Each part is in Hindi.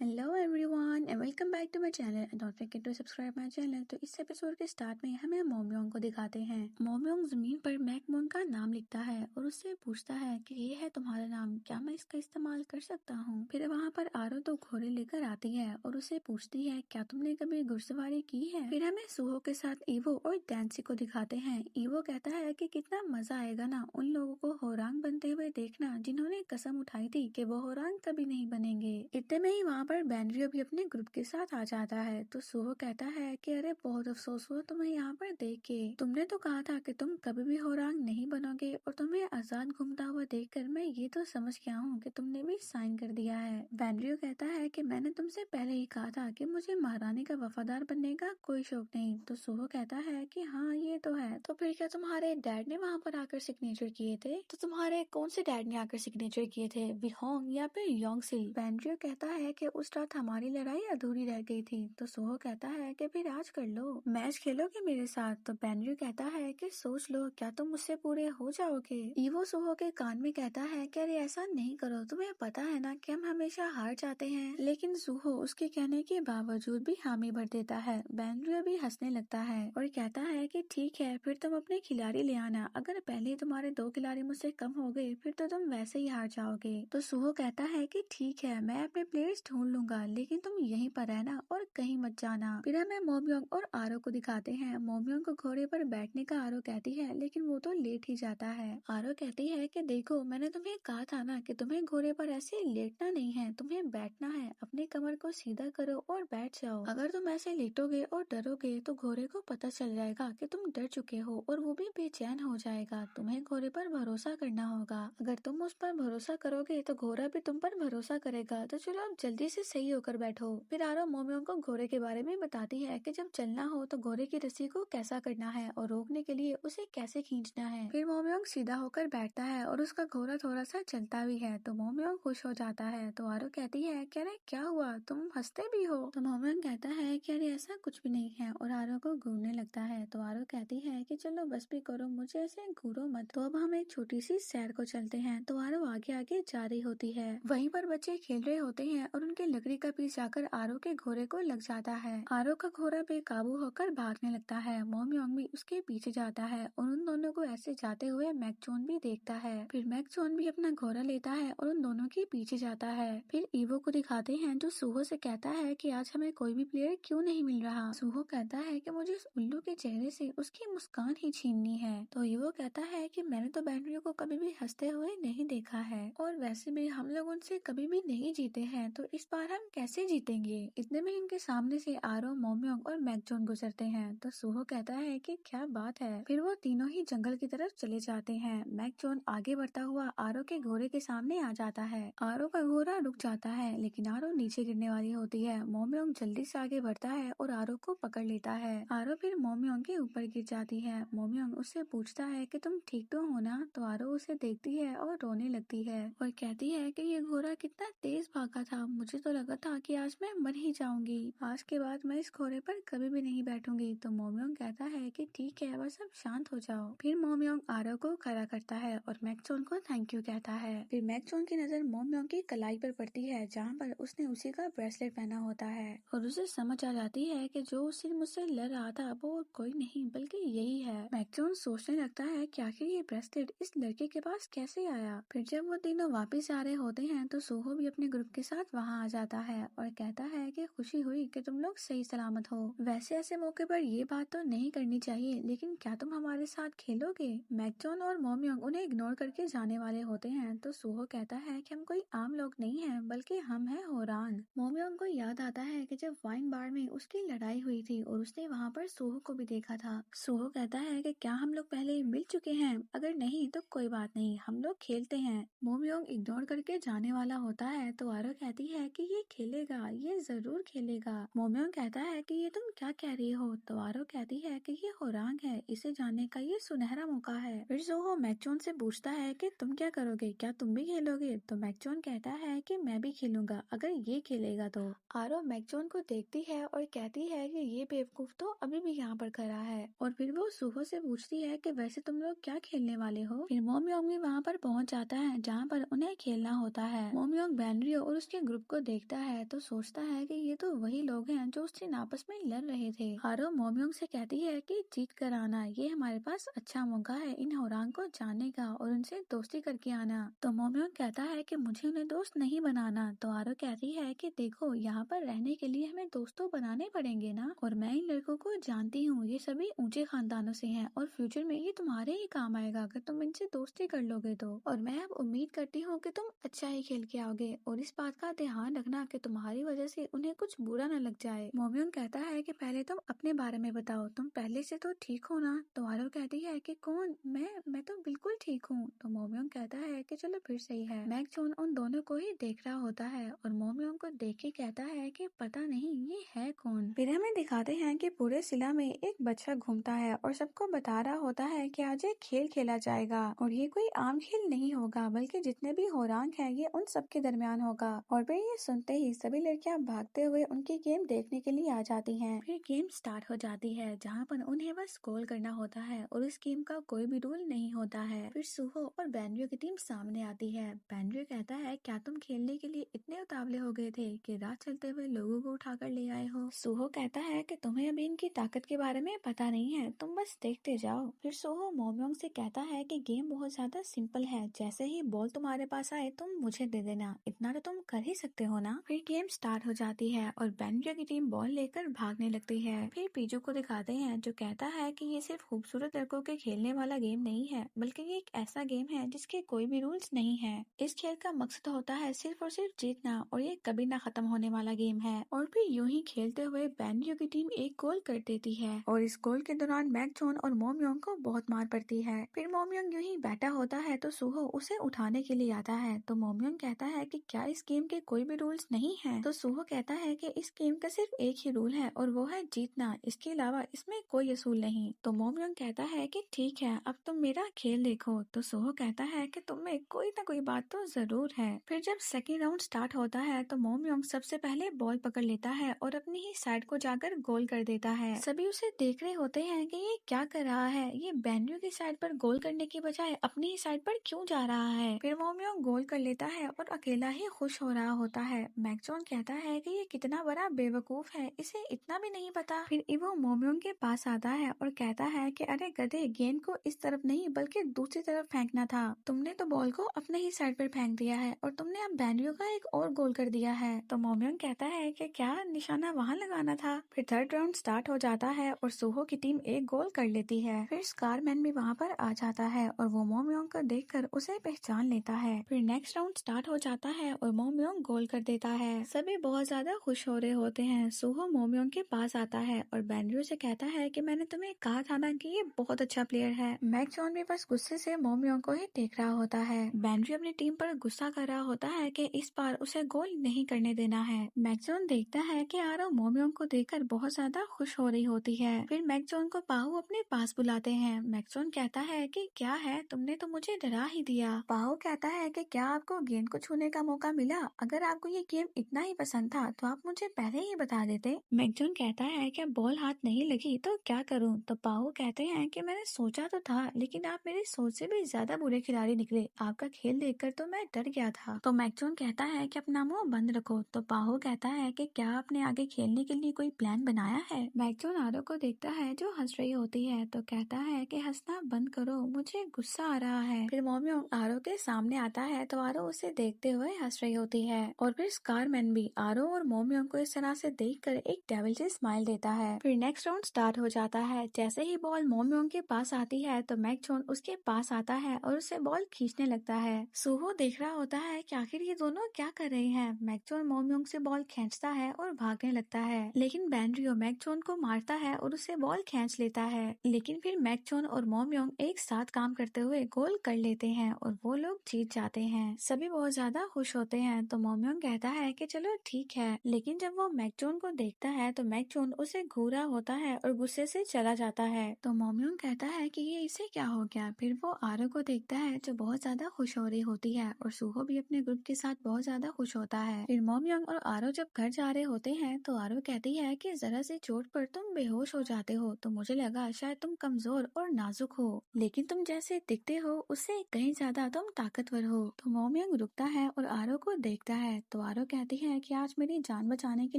Hello everyone and welcome back to my channel and don't forget to subscribe my channel. तो इस एपिसोड के स्टार्ट में हमें मोमयोंग को दिखाते हैं। मोमयोंग जमीन पर मैकमोन का नाम लिखता है और उससे पूछता है कि ये है तुम्हारा नाम, क्या मैं इसका इस्तेमाल कर सकता हूँ। फिर वहाँ पर आरो तो घोड़े लेकर आती है और उसे पूछती है क्या तुमने कभी घुड़सवारी की है। फिर हमें सुहो के साथ ईवो और डैंसी को दिखाते हैं। ईवो कहता है कि कितना मजा आएगा ना उन लोगों को होरांग बनते हुए देखना जिन्होंने कसम उठाई थी कि वो होरांग कभी नहीं बनेंगे। इतने में ही वहाँ पर बेनरियो भी अपने ग्रुप के साथ आ जाता है। तो सुहो कहता है कि अरे बहुत अफसोस हुआ तुम्हें यहाँ पर देख के, तुमने तो कहा था कि तुम कभी भी होरांग नहीं बनोगे और तुम्हें आजाद घूमता हुआ देखकर मैं ये तो समझ गया हूँ कि तुमने भी साइन कर दिया है। बेनरियो कहता है कि मैंने तुमसे पहले ही कहा था कि मुझे महारानी का वफादार बनने का कोई शौक नहीं। तो सुहो कहता है कि हाँ ये तो है। तो फिर क्या तुम्हारे डैड ने वहाँ पर आकर सिग्नेचर किए थे? तो तुम्हारे कौन से डैड ने आकर सिग्नेचर किए थे, विहोंग या फिर योंगसिल? बेनरियो कहता है कि उस रात हमारी लड़ाई अधूरी रह गई थी। तो सुहो कहता है कि फिर आज कर लो, मैच खेलोगे मेरे साथ? तो बेनरियो कहता है कि सोच लो, क्या तुम मुझसे पूरे हो जाओगे? ईवो सुहो के कान में कहता है कि अरे ऐसा नहीं करो, तुम्हें पता है ना कि हम हमेशा हार जाते हैं। लेकिन सुहो उसके कहने के बावजूद भी हामी भर देता है। बेनरियो भी हंसने लगता है और कहता है कि ठीक है, फिर तुम अपने खिलाड़ी ले आना। अगर पहले तुम्हारे 2 खिलाड़ी मुझसे कम हो गए फिर तो तुम वैसे ही हार जाओगे। तो सुहो कहता है कि ठीक है, मैं अपने प्लेयर्स ढूंढ लूंगा, लेकिन तुम यहीं पर रहना और कहीं मत जाना। फिर हमें मोमयोंग और आरो को दिखाते हैं। मोमयोंग को घोड़े पर बैठने का आरो कहती है, लेकिन वो तो लेट ही जाता है। आरो कहती है कि देखो, मैंने तुम्हें कहा था ना कि तुम्हें घोड़े पर ऐसे लेटना नहीं है, तुम्हें बैठना है। अपने कमर को सीधा करो और बैठ जाओ। अगर तुम ऐसे लेटोगे और डरोगे तो घोड़े को पता चल जाएगा कि तुम डर चुके हो और वो भी बेचैन हो जाएगा। तुम्हें घोड़े पर भरोसा करना होगा। अगर तुम उस पर भरोसा करोगे तो घोड़ा भी तुम पर भरोसा करेगा। तो चलो अब जल्दी से सही होकर बैठो। फिर आरो मोमयोंग को घोड़े के बारे में बताती है कि जब चलना हो तो घोड़े की रस्सी को कैसा करना है और रोकने के लिए उसे कैसे खींचना है। फिर मोमयोंग सीधा होकर बैठता है और उसका घोड़ा थोड़ा सा चलता भी है। तो मोमयोंग खुश हो जाता है। तो आरो कहती है कि अरे क्या हुआ, तुम हंसते भी हो? तो मोमयोंग कहता है कि अरे ऐसा कुछ भी नहीं है और आरो को घूरने लगता है। तो आरो कहती है कि चलो बस भी करो, मुझे ऐसे घूरो मत। तो अब हम एक छोटी सी सैर को चलते हैं। तो आरो आगे आगे जा रही होती है। वहीं पर बच्चे खेल रहे होते हैं और उनके लकड़ी का पीस जाकर आरो के घोड़े को लग जाता है। आरो का घोड़ा बेकाबू होकर भागने लगता है। मोमयोंग भी उसके पीछे जाता है और उन दोनों को ऐसे जाते हुए मैकचोन भी देखता है। फिर मैकचोन भी अपना घोड़ा लेता है और उन दोनों के पीछे जाता है। फिर ईवो को दिखाते हैं जो सुहो से कहता है कि आज हमें कोई भी प्लेयर क्यों नहीं मिल रहा। सुहो कहता है कि मुझे उस उल्लू के चेहरे से उसकी मुस्कान ही छीननी है। तो ईवो कहता है कि मैंने तो बेनरियो को कभी भी हंसते हुए नहीं देखा है और वैसे भी हम लोग उनसे कभी भी नहीं जीते हैं, तो इस बार हम कैसे जीतेंगे। इतने में इनके सामने से आरो, मोमयोंग और मैकजोन गुजरते हैं। तो सुहो कहता है कि क्या बात है। फिर वो तीनों ही जंगल की तरफ चले जाते हैं। मैकजोन आगे बढ़ता हुआ आरो के घोड़े के सामने आ जाता है। आरो का घोड़ा रुक जाता है लेकिन आरो नीचे गिरने वाली होती है। मोमयोंग जल्दी से आगे बढ़ता है और आरो को पकड़ लेता है। आरो फिर मोमयोंग के ऊपर गिर जाती है। मोमयोंग उससे पूछता है कि तुम ठीक तो हो ना? तो आरो उसे देखती है और रोने लगती है और कहती है कि ये घोड़ा कितना तेज भागा था, मुझे तो लगा था कि आज मैं मर ही जाऊंगी। आज के बाद मैं इस घोड़े पर कभी भी नहीं बैठूंगी। तो मोमयोंग कहता है कि ठीक है, बस अब शांत हो जाओ। फिर मोमयोंग आरो को खड़ा करता है और मैकचोन को थैंक यू कहता है। फिर मैकचोन की नजर मोमयोंग की कलाई पर पड़ती है जहाँ पर उसने उसी का ब्रेसलेट पहना होता है और उसे समझ आ जाती है कि जो उससे मुझसे लड़ रहा था वो कोई नहीं बल्कि यही है। मैकचोन सोचने लगता है कि आखिर ये ब्रेसलेट इस लड़के के पास कैसे आया। फिर जब वो तीनों वापस आ रहे होते हैं तो सुहो भी अपने ग्रुप के साथ वहाँ आ जाता है और कहता है कि खुशी हुई कि तुम लोग सही सलामत हो। वैसे ऐसे मौके पर ये बात तो नहीं करनी चाहिए, लेकिन क्या तुम हमारे साथ खेलोगे? मैकचोन और मोमयोंग उन्हें इग्नोर करके जाने वाले होते हैं। तो सुहो कहता है कि हम कोई आम लोग नहीं हैं बल्कि हम हैं होरांग। मोमयोंग को याद आता है कि जब वाइन बार में उसकी लड़ाई हुई थी और उसने वहाँ पर सुहो को भी देखा था। सुहो कहता है कि क्या हम लोग पहले मिल चुके हैं? अगर नहीं तो कोई बात नहीं, हम लोग खेलते हैं। मोमयोंग इग्नोर करके जाने वाला होता है तो आरो कहती है कि ये खेलेगा, ये जरूर खेलेगा। मोम्योंग कहता है कि ये तुम क्या कह रही हो, तो आरो कहती है कि ये होरांग है, इसे जानने का ये सुनहरा मौका है। फिर जोहो मैकचोन से पूछता है कि तुम क्या करोगे, क्या तुम भी खेलोगे? तो मैकचोन कहता है कि मैं भी खेलूंगा अगर ये खेलेगा तो। आरो मैकचोन को देखती है और कहती है कि ये बेवकूफ तो अभी भी यहाँ पर खड़ा है, और फिर वो सुहो से पूछती है कि वैसे तुम लोग क्या खेलने वाले हो। फिर मोम्योंग भी वहाँ पर पहुँच जाता है जहाँ पर उन्हें खेलना होता है। मोम्योंग बैनरियो और उसके ग्रुप को देखता है तो सोचता है कि ये तो वही लोग हैं जो उस दिन आपस में लड़ रहे थे। आरो मोम्योंग से कहती है कि जीत कर आना, ये हमारे पास अच्छा मौका है इन होरांग को जानने का और उनसे दोस्ती करके आना। तो मोम्योंग कहता है कि मुझे उन्हें दोस्त नहीं बनाना। तो आरो कहती है कि देखो, यहाँ पर रहने के लिए हमें दोस्त तो बनाने पड़ेंगे ना, और मैं इन लड़कों को जानती हूँ, ये सभी ऊंचे खानदानों से हैं और फ्यूचर में ये तुम्हारे ही काम आएगा अगर तुम इनसे दोस्ती कर लोगे तो। और मैं अब उम्मीद करती हूँ कि तुम अच्छा ही खेल के आओगे, और इस बात का ध्यान रखना कि तुम्हारी वजह से उन्हें कुछ बुरा न लग जाए। मोम्योंग कहता है कि पहले तुम अपने बारे में बताओ, तुम पहले से तो ठीक हो ना? तो आरो कहती है कि कौन, मैं तो बिल्कुल ठीक हूँ। तो मोम्योंग कहता है कि चलो फिर सही है। मैकचोन उन दोनों को ही देख रहा होता है और मोम्योंग को देख के कहता है कि पता नहीं ये है कौन। फिर हमें दिखाते हैं कि पूरे सिला में एक बच्चा घूमता है और सबको बता रहा होता है कि आज एक खेल खेला जाएगा, और ये कोई आम खेल नहीं होगा बल्कि जितने भी होरांग हैं ये उन सबके दरमियान होगा। और फिर ये सुनते ही सभी लड़कियां भागते हुए उनकी गेम देखने के लिए आ जाती हैं। फिर गेम स्टार्ट हो जाती है जहाँ पर उन्हें बस गोल करना होता है और इस गेम का कोई भी रूल नहीं होता है। फिर सुहो और बैनरियो की टीम सामने आती है। बैनरियो कहता है क्या तुम खेलने के लिए इतने उतावले हो गए थे कि रात चलते हुए लोगों को उठाकर ले आए हो? सुहो कहता है कि तुम्हें अभी इनकी ताकत के बारे में पता नहीं है, तुम बस देखते जाओ। फिर सुहो मोम्योंग से कहता है कि गेम बहुत ज्यादा सिंपल है, जैसे ही बॉल तुम्हारे पास आए तुम मुझे दे देना, इतना तो तुम कर ही सकते हो ना। फिर गेम स्टार्ट हो जाती है और बैनरियो की टीम बॉल लेकर भागने लगती है। फिर पीजू को दिखाते हैं जो कहता है कि ये सिर्फ खूबसूरत लड़कों के खेलने वाला गेम नहीं है, बल्कि ये एक ऐसा गेम है जिसके कोई भी रूल्स नहीं है। इस खेल का मकसद होता है सिर्फ और सिर्फ जीतना, और ये कभी ना खत्म होने वाला गेम है। और फिर यूं ही खेलते हुए बैनरियो की टीम एक गोल कर देती है, और इस गोल के दौरान मैकचोन और मोम्योंग को बहुत मार पड़ती है। फिर मोम्योंग यूं ही बैठा होता है तो सुहो उसे उठाने के लिए आता है। तो मोम्योंग कहता है कि क्या इस गेम के कोई भी रूल्स नहीं है? तो सुहो कहता है कि इस गेम का सिर्फ एक ही रूल है और वो है जीतना, इसके अलावा इसमें कोई असूल नहीं। तो मोम्योंग कहता है कि ठीक है, अब तुम मेरा खेल देखो। तो सुहो कहता है कि तुम में कोई ना कोई बात तो जरूर है। फिर जब सेकेंड राउंड स्टार्ट होता है तो मोम्योंग सबसे पहले बॉल पकड़ लेता है और अपनी ही साइड को जाकर गोल कर देता है। सभी उसे देख रहे होते हैं कि ये क्या कर रहा है, ये बैनरियो की साइड पर गोल करने की बजाय अपनी ही साइड पर क्यों जा रहा है। फिर मोम्योंग गोल कर लेता है और अकेला ही खुश हो रहा होता है। मैकचोन कहता है कि ये कितना बड़ा बेवकूफ है, इसे इतना भी नहीं पता। फिर इवो मोम्योंग के पास आता है और कहता है कि अरे गधे, गेंद को इस तरफ नहीं बल्कि दूसरी तरफ फेंकना था, तुमने तो बॉल को अपने ही साइड पर फेंक दिया है और तुमने अब बैनरियो का एक और गोल कर दिया है। तो मोम्योंग कहता है कि क्या निशाना वहाँ लगाना था। फिर थर्ड राउंड स्टार्ट हो जाता है और सुहो की टीम एक गोल कर लेती है। फिर स्कारमैन भी वहाँ पर आ जाता है और वो मोम्योंग को देखकर उसे पहचान लेता है। फिर नेक्स्ट राउंड स्टार्ट हो जाता है और मोम्योंग गोल कर देता है। सभी बहुत ज्यादा खुश हो रहे होते हैं। सुहो मोम्योंग के पास आता है और बैनरियो से कहता है कि मैंने तुम्हें कहा था ना कि ये बहुत अच्छा प्लेयर है। मैकचोन भी बस गुस्से से मोम्योंग को ही देख रहा होता है। बैनरियो अपनी टीम पर गुस्सा कर रहा होता है कि इस बार उसे गोल नहीं करने देना है। मैकचोन देखता है कि आरो मोम्योंग को देखकर बहुत ज्यादा खुश हो रही होती है। फिर मैकचोन को पाहु अपने पास बुलाते हैं। मैकचोन कहता है कि क्या है, तुमने तो मुझे डरा ही दिया। पाहु कहता है कि क्या आपको गेंद को छूने का मौका मिला? अगर आपको ये गेम इतना ही पसंद था तो आप मुझे पहले ही बता देते। मैकचोन कहता है कि बॉल हाथ नहीं लगी तो क्या करूं? तो पाहु कहते हैं कि मैंने सोचा तो था, लेकिन आप मेरी सोच से भी ज्यादा बुरे खिलाड़ी निकले। आपका खेल देखकर तो मैं डर गया था। तो मैकचोन कहता है कि अपना मुंह बंद रखो। तो पाहु कहता है कि क्या आपने आगे खेलने के लिए कोई प्लान बनाया है? मैकचोन आरो को देखता है जो हंस रही होती है तो कहता है कि हंसना बंद करो, मुझे गुस्सा आ रहा है। फिर मोम्योंग आरो के सामने आता है तो आरो उसे देखते हुए हंस रही होती है। और फिर स्कारमैन भी आरो और मोम्योंग को इस तरह से देखकर एक डेविल से स्माइल देता है। फिर नेक्स्ट राउंड स्टार्ट हो जाता है। जैसे ही बॉल मोम्योंग के पास आती है तो मैकचोन उसके पास आता है और उसे बॉल खींचने लगता है। सुहो देख रहा होता है कि आखिर ये दोनों क्या कर रहे हैं। मैकचोन मोम्योंग से बॉल खींचता है और भागने लगता है, लेकिन बैनरियो मैकचोन को मारता है और उसे बॉल खींच लेता है। लेकिन फिर मैकचोन और मोम्योंग एक साथ काम करते हुए गोल कर लेते हैं और वो लोग जीत जाते हैं। सभी बहुत ज्यादा खुश होते हैं। तो मोम्योंग कहता है कि चलो ठीक ठीक है। लेकिन जब वो मैकजॉन को देखता है तो मैकजॉन उसे घूरा होता है और गुस्से से चला जाता है। तो मोमयोंग कहता है कि ये इसे क्या हो गया। फिर वो आरो को देखता है जो बहुत ज्यादा खुश हो रही होती है और सूहो भी अपने ग्रुप के साथ बहुत ज्यादा खुश होता है। फिर मोमयोंग और आरो जब घर जा रहे होते हैं तो आरो कहती है कि जरा सी चोट पर तुम बेहोश हो जाते हो, तो मुझे लगा शायद तुम कमजोर और नाजुक हो, लेकिन तुम जैसे दिखते हो उससे कहीं ज्यादा तुम ताकतवर हो। तो मोमयोंग रुकता है और आरो को देखता है। तो आरो कहती है कि आज मेरी जान बचाने के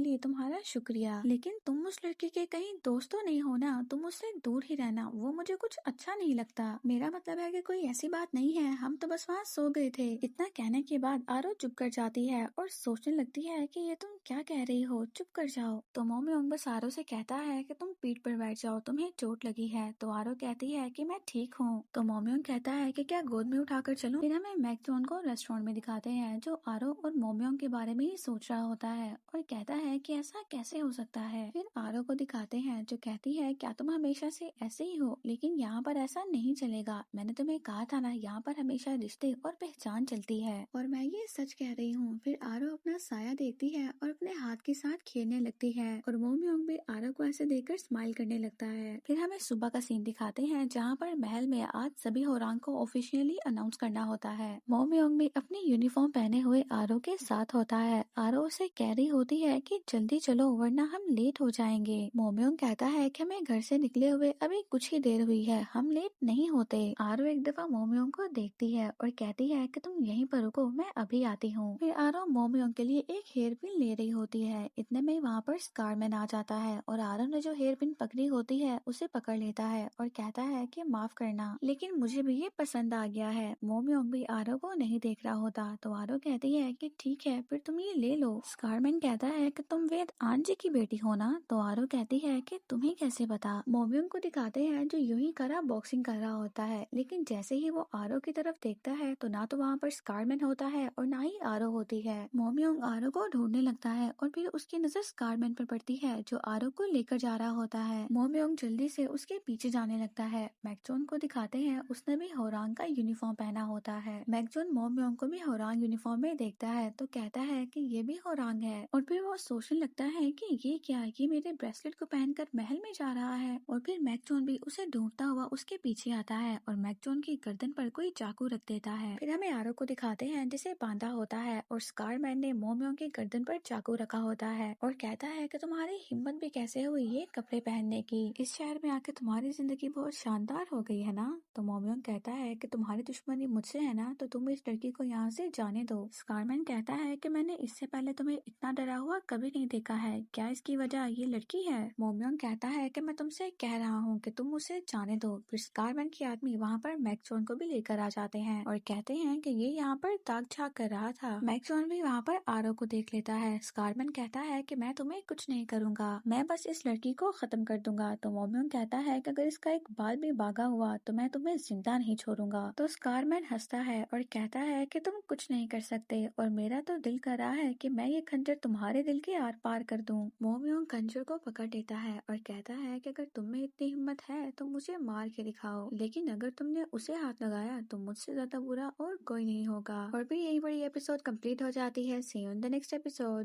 लिए तुम्हारा शुक्रिया, लेकिन तुम उस लड़की के कहीं दोस्त तो नहीं हो ना, तुम उससे दूर ही रहना, वो मुझे कुछ अच्छा नहीं लगता। मेरा मतलब है कि कोई ऐसी बात नहीं है, हम तो बस वहाँ सो गए थे। इतना कहने के बाद आरो चुप कर जाती है और सोचने लगती है कि ये तुम क्या कह रही हो, चुप कर जाओ। तो मोमयोंग बस आरो से कहता है कि तुम पीठ पर बैठ जाओ, तुम्हें चोट लगी है। तो आरो कहती है कि मैं ठीक हूँ। तो मोमयोंग कहता है कि क्या गोद में उठाकर चलूं। फिर हमें मैकजॉन को रेस्टोरेंट में दिखाते हैं जो आरो और मोमयोंग के बारे में ही सोच रहा होता है और कहता है कि ऐसा कैसे हो सकता है। फिर आरो को दिखाते हैं जो कहती है क्या तुम हमेशा से ऐसे ही हो, लेकिन यहाँ पर ऐसा नहीं चलेगा। मैंने तुम्हें कहा था ना, यहाँ पर हमेशा रिश्ते और पहचान चलती है और मैं ये सच कह रही हूँ। फिर आरो अपना साया देखती है और अपने हाथ के साथ खेलने लगती है और मोमयोंग भी आरो को ऐसे देखकर स्माइल करने लगता है। फिर हमें सुबह का सीन दिखाते हैं जहाँ पर महल में आज सभी होरांग को ऑफिशियली अनाउंस करना होता है। मोमयोंग भी अपनी यूनिफॉर्म पहने हुए आरो के साथ होता है। आरो उसे कह रही होती है कि जल्दी चलो वरना हम लेट हो जाएंगे। मोमयोंग कहता है कि हमें घर से निकले हुए अभी कुछ ही देर हुई है, हम लेट नहीं होते। आरो एक दफा मोमयोंग को देखती है और कहती है कि तुम यहीं पर रुको, मैं अभी आती हूँ। फिर आरो मोमयोंग के लिए एक हेयर पिन ले रही होती है। इतने में वहाँ पर स्कारमैन आ जाता है और आरो ने जो हेयर पिन पकड़ी होती है उसे पकड़ लेता है और कहता है कि माफ करना, लेकिन मुझे भी ये पसंद आ गया है। मोमयोंग भी आरो को नहीं देख रहा होता। तो आरो कहती है कि ठीक है फिर तुम ये ले लो। स्कारमैन कहता है कि तुम वेद आंजी की बेटी हो ना। तो आरो कहती है कि तुम्हें कैसे पता। मोमयोंग को दिखाते हैं जो यूं ही करा बॉक्सिंग कर रहा होता है, लेकिन जैसे ही वो आरो की तरफ देखता है तो ना तो वहाँ पर स्कारमैन होता है और ना ही आरो होती है। मोमयोंग आरो को ढूंढने लगता है और फिर उसकी नजर स्कारमैन पर पड़ती है जो आरो को लेकर जा रहा होता है। मोमयोंग जल्दी से उसके पीछे जाने लगता है। मैकजॉन को दिखाते हैं उसने भी होरांग का यूनिफॉर्म पहना होता है। मैकजॉन मोमयोंग को भी होरांग यूनिफॉर्म में देखता है तो कहता है कि ये भी होरांग है और फिर वो सोचने लगता है कि ये क्या, ये मेरे ब्रेसलेट को पहनकर महल में जा रहा है। और फिर मैकजॉन भी उसे ढूंढता हुआ उसके पीछे आता है और मैकजॉन की गर्दन पर कोई चाकू रख देता है। फिर हमें आरो को दिखाते हैं जिसे बांधा होता है और स्कारमैन ने मोमयोंग की गर्दन पर चाकू रखा होता है और कहता है कि तुम्हारी हिम्मत भी कैसे हुई ये कपड़े पहनने की, इस शहर में आके तुम्हारी जिंदगी बहुत शानदार हो गई है ना। तो मोमयोंग कहता है कि तुम्हारी दुश्मनी मुझसे है ना, तो तुम इस लड़की को यहाँ से जाने दो। स्कारमैन कहता है कि मैंने इससे पहले तुम्हें इतना डरा हुआ कभी नहीं देखा है, क्या इसकी वजह ये लड़की है। मोमयोंग कहता है कि मैं तुमसे कह रहा हूँ कि तुम उसे जाने दो। फिर स्कारमैन के आदमी वहाँ पर मैकजॉन को भी लेकर आ जाते हैं और कहते हैं कि ये यहाँ पर ताक झाक कर रहा था। मैकजॉन भी वहाँ पर आरो को देख लेता है। स्कारमैन कहता है कि मैं तुम्हें कुछ नहीं करूंगा, मैं बस इस लड़की को खत्म कर दूंगा। तो मोमयोंग कहता है कि अगर इसका एक बाल भी बागा हुआ तो मैं तुम्हें जिंदा नहीं छोड़ूंगा। तो स्कारमैन हंसता है और कहता है कि तुम कुछ नहीं कर सकते और मेरा तो दिल कर रहा है कि मैं ये खंजर तुम्हारे दिल के आर पार कर दूं। मोमयोंग खंजर को पकड़ लेता है और कहता है कि अगर तुम में इतनी हिम्मत है तो मुझे मार के दिखाओ, लेकिन अगर तुमने उसे हाथ लगाया तो मुझसे ज्यादा बुरा और कोई नहीं होगा। और भी यही बड़ी एपिसोड कंप्लीट हो जाती है। See you in the next episode.